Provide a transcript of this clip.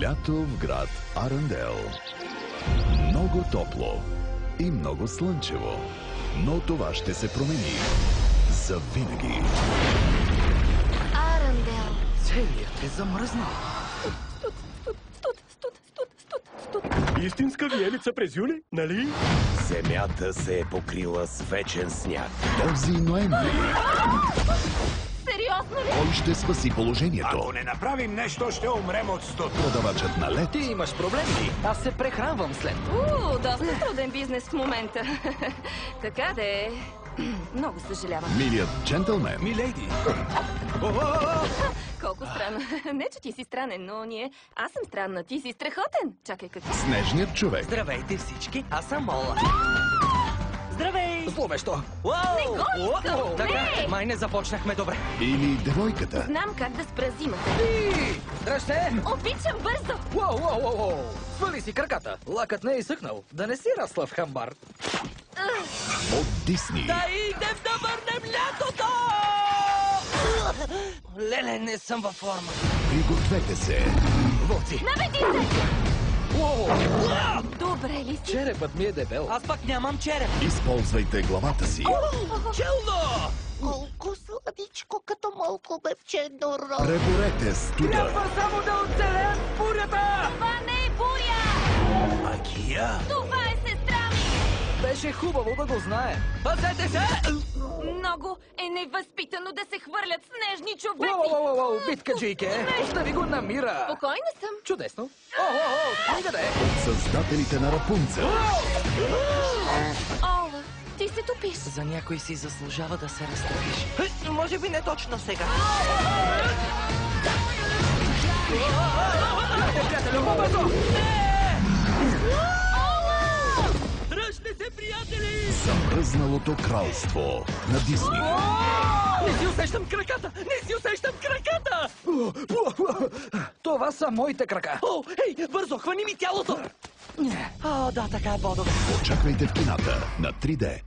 Лято в град Арандел. Много топло и много слънчево. Но това ще се промени завинаги. Арандел. Целият е замръзнал. Студ. Истинска виелица през юли, нали? Земята се е покрила с вечен сняг. Този ноември Сериозно ли? кой ще спаси положението? Ако не направим нещо, ще умрем от студ. Продавачът на лед Ти имаш проблеми. Аз се прехранвам след. Доста труден бизнес в момента. Така да е. Много съжалявам. милият джентълмен Милейди. Колко странно. Не, че ти си странен, но Аз съм странна, ти си страхотен. Чакай, какво? снежният човек Здравейте всички, аз съм Мола. Здравей! Зловещо. Не го искам! Така, Не! май не започнахме добре. или девойката. Знам как да спра зимата. Дръжте! Обичам бързо! Уау! Свали си краката. Лакът не е изсъхнал. Да не си расла в хамбар. От Дисни. Да идем да върнем лятото! Леле, не съм във форма. Пригответе се. Вълци. Наведи се! Уау! Добре ли си? Черепът ми е дебел. Аз пък нямам череп. Използвайте главата си. Челно! Колко сладичко, като малко бебче Доро. Преборете студа. само да оцелеят в бурята! Това не е буря! Магия? Това е сестра ми! Беше хубаво да го знае. Пазете се! Много е невъзпитано да се хвърлят снежни човеци! Уау, битка, Джейке. Остави го на мира. Спокойна съм. Чудесно. Стига да е. Създателите на Рапунцел. Ола, ти се топиш. За някой си заслужава да се разтопиш. Може би не точно сега. Приятелю, по-бързо! Дръжте се, приятели! Замръзналото кралство на Дисни. Не си усещам краката! Не си усещам краката! Това са моите крака. О, ей, бързо, хвани ми тялото! О, да, така е по-добре. Очаквайте в кината на 3D.